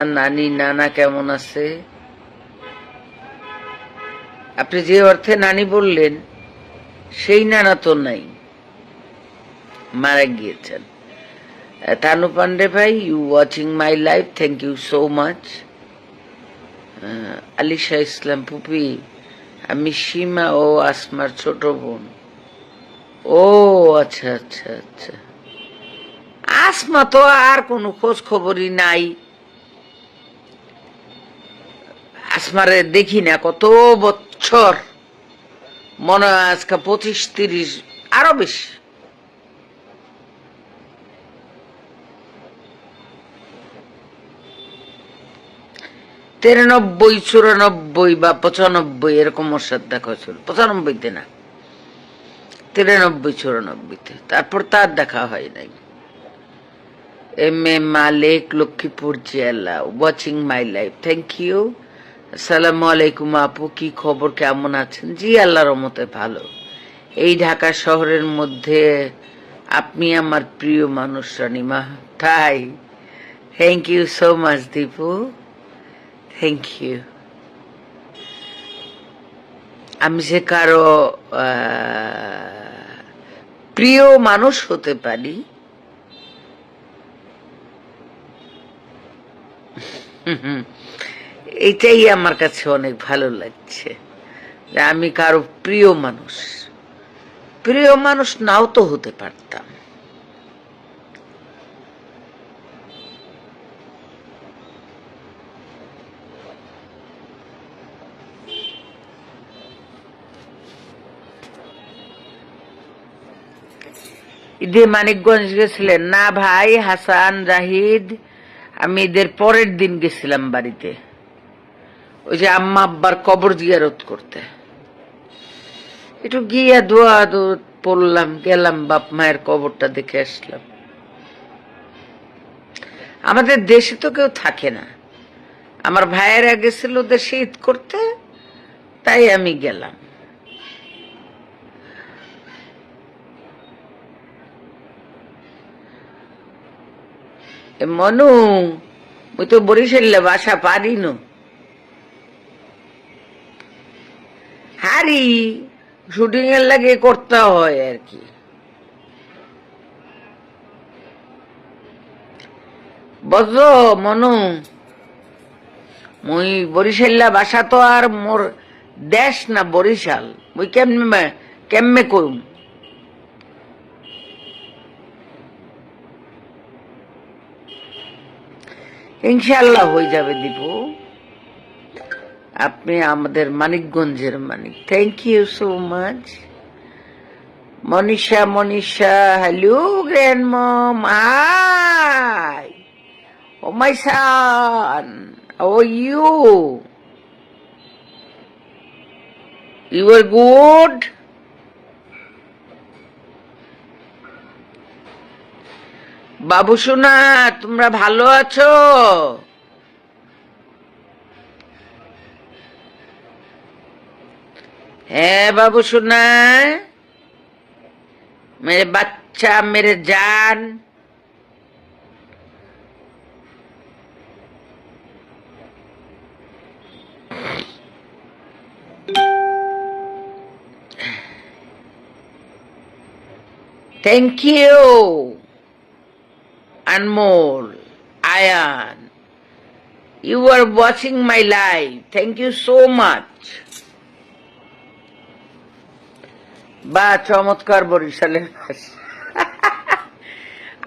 নানি নানা কেমন আছে? আপনি যে অর্থে নানি বললেন সেই নানা তো নাই, মারা গিয়েছেন। তানু পান্ডে ভাই, you watching my life, thank you so much. Alisha Islam Pupi, আমি সীমা ও আসমার ছোট বোন। ও আচ্ছা আচ্ছা আচ্ছা। আসমা তো আর কোনো খোঁজ খবরই নাই। আসমারে দেখি না কত বছর, মনে হয় আজকে 25-30, আরো বেশি। তিরানব্বই 94 বা 95 এরকম ওর সাথে দেখা হয়েছিল। 95-তে না, 93-94-তে। তারপর তার দেখা হয় নাই। এম মালিক, লক্ষ্মীপুর জেলা, watching my life, thank you. আসসালামু আলাইকুম আপু, কি খবর, কেমন আছেন? জি আল্লাহর রহমতে ভালো। এই ঢাকা শহরের মধ্যে আপনি আমার প্রিয় মানুষ রানিমা। তাই? Thank you so much Dipu, thank you. আমি যে কারো প্রিয় মানুষ হতে পারি, এটাই আমার কাছে অনেক ভালো লাগছে। আমি কারো প্রিয় মানুষ, প্রিয় মানুষ নাও তো হতে পারতাম। ঈদে মানিকগঞ্জ গেছিলেন? না ভাই হাসান জাহিদ, আমি ঈদের পরের দিন গেছিলাম বাড়িতে, ওই যে আম্মা আব্বার কবর জিয়ারত করতে। একটু গিয়া দোয়া পড়লাম, গেলাম, বাপ মায়ের কবরটা দেখে আসলাম। আমাদের দেশে তো কেউ থাকে না, আমার ভাইয়েরা গেছিল দেশে ঈদ করতে, তাই আমি গেলাম। মনু, মুই তো বরিশালে বাসা পারি না, হারি শুটিং এর লাগে করতে হয় আর কি। বুঝছো মনু, মুই বরিশাল্লা বাসা তো আর মোর দেশ না বরিশাল, মুই কেমনে কেমনে করুম? ইনশাল্লাহ হয়ে যাবে দীপু, আপনি আমাদের মানিকগঞ্জের মানিক। Thank you so much. Manisha, Manisha, hello grand mom, hi, oh my son, how are you? You are good? বাবু সোনা, তোমরা ভালো আছো? হ্যাঁ বাবু সোনা, মেরে বাচ্চা, মেরে জান। Thank you Anmol, Ayan, you are watching my live. Thank you so much. বা চমৎকার বরিশালের ভাষা।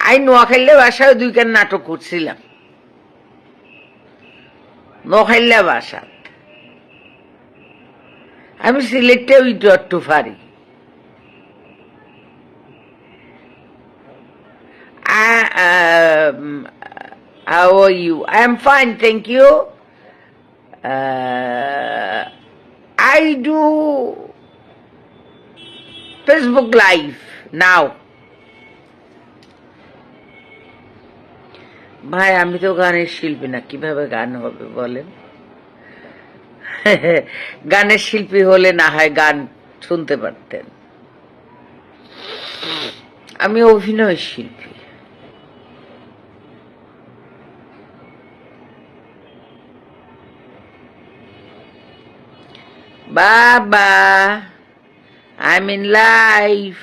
আমি নোয়াখাইলে ভাষায় 2 নাটক করছিলাম, নোয়াখাইলা ভাষা। আমি সিলেটে ওইটু একটু পারি। How are you? I am fine, thank you. I do Facebook Live now. ভাই আমি তো গানের শিল্পী না, কিভাবে গান হবে বলেন? গানের শিল্পী হলে না হয় গান শুনতে পারতেন, আমি অভিনয় শিল্পী। বাবা, আই এম ইন লাইভ,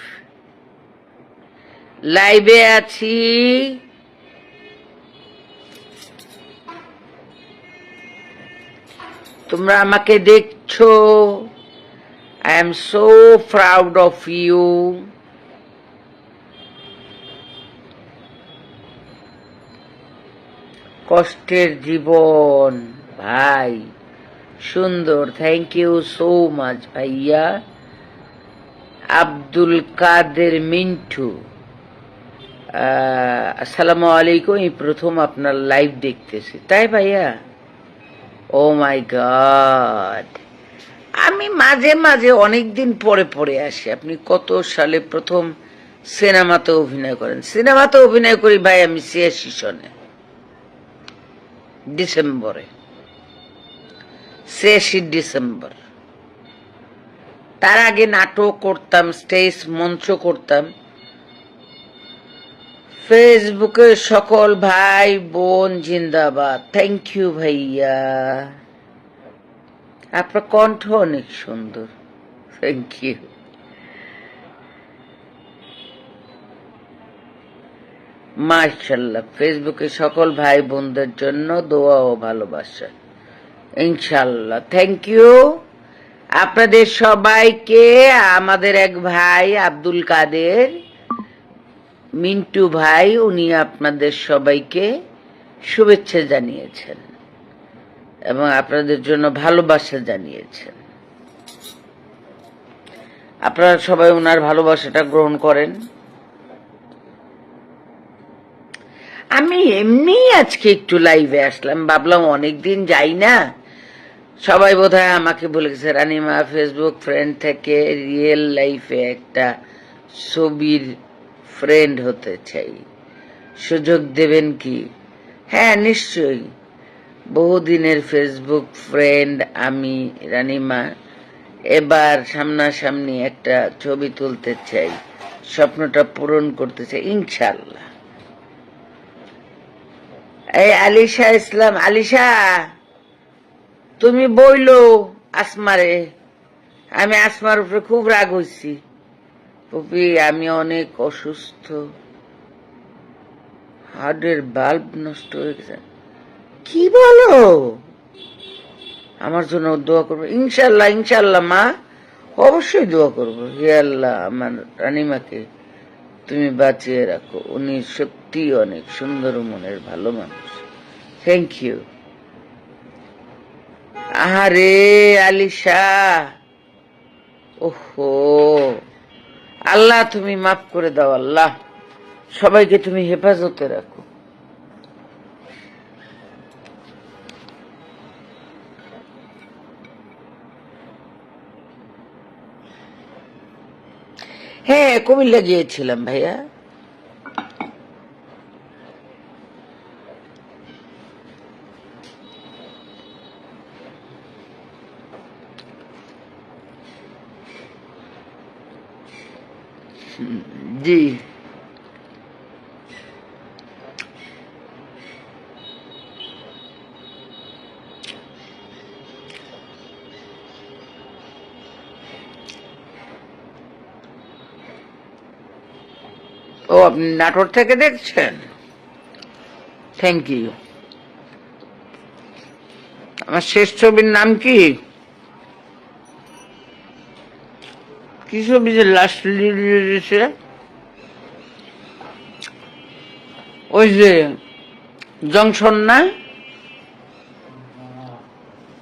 লাইভে আছি। তোমরা আমাকে দেখছো। I am so proud of you. কষ্টের জীবন ভাই, সুন্দর। থ্যাংক ইউ সো মাচ ভাইয়া। আব্দুল কাদের মিন্টু, আসসালামু আলাইকুম। এই প্রথম আপনার লাইভ দেখতেছি, তাই ভাইয়া? ও মাই গড, আমি মাঝে মাঝে অনেকদিন পরে পরে আসি। আপনি কত সালে প্রথম সিনেমাতে অভিনয় করেন? সিনেমাতে অভিনয় করি ভাই আমি ৮৬ সনে, ডিসেম্বরে, ৮৬ ডিসেম্বর। তার আগে নাটক করতাম, স্টেজ মঞ্চ করতাম। ফেসবুকে সকল ভাই বোন জিন্দাবাদ। থ্যাংক ইউ ভাইয়া, আপনার কণ্ঠ অনেক সুন্দর। Thank you. মাশাআল্লাহ। ফেসবুকে সকল ভাই বোনদের জন্য দোয়া ও ভালোবাসা, ইনশাআল্লাহ। থ্যাংক ইউ আপনাদের সবাইকে। আমাদের এক ভাই আব্দুল কাদের মিন্টু ভাই, উনি আপনাদের সবাইকে শুভেচ্ছা জানিয়েছেন এবং আপনাদের জন্য ভালোবাসা জানিয়েছেন। আপনারা সবাই ওনার ভালোবাসাটা গ্রহণ করেন। আমি এমনি আজকে একটু লাইভে আসলাম, ভাবলাম অনেকদিন যাই না। সবাই বোধহয় আমাকে বলেছে রানিমা ফেসবুক ফ্রেন্ড থেকে রিয়েল লাইফে একটা ছবির ফ্রেন্ড হতে চাই, সুযোগ দেবেন কি? হ্যাঁ নিশ্চয়ই, বহুদিনের ফেসবুক ফ্রেন্ড আমি রানিমা। এবার সামনাসামনি একটা ছবি তুলতে চাই, স্বপ্নটা পূরণ করতে চাই ইনশাআল্লাহ। এই আলিশা ইসলাম, আলিশা তুমি বইলো আসমারে। আমি আসমার উপরে খুব রাগ হইছি। পপি আমি অনেক অসুস্থ, হার্টের বাল্ব নষ্ট হয়ে গেছে। কি বলো? আমার জন্য দোয়া করবো ইনশাল্লাহ। ইনশাল্লাহ মা, অবশ্যই দোয়া করবো। হে আল্লাহ, আমার রানিমাকে তুমি বাঁচিয়ে রাখো। উনি সত্যি অনেক সুন্দর মনের ভালো মানুষ। Thank you. আরে আলিশা, ওহো আল্লাহ তুমি মাফ করে দাও। আল্লাহ সবাইকে তুমি হেফাজতে রাখো। হ্যাঁ কুমিল্লা গিয়েছিলাম ভাইয়া। জি ও, আপনি নাটোর থেকে দেখছেন? Thank you. আমার শেষ ছবির নাম কি? কি ছবি যে লাস্ট দিয়েছে? ওই যে জংশন না?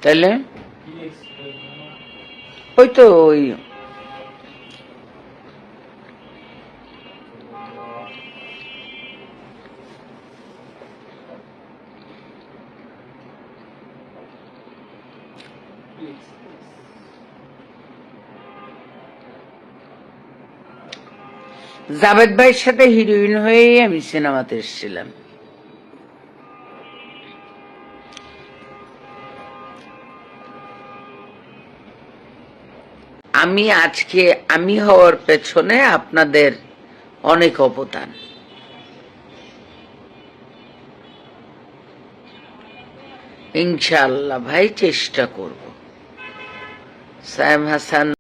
তাইলে ওই তো ওই জাভেদ ভাইয়ের সাথে হিরোইন হয়েই আমি সিনেমাতে এসেছিলাম। আমি আজকে আমি হওয়ার পেছনে আপনাদের অনেক অবদান। ইনশাআল্লাহ ভাই চেষ্টা করব। সায়েম হাসান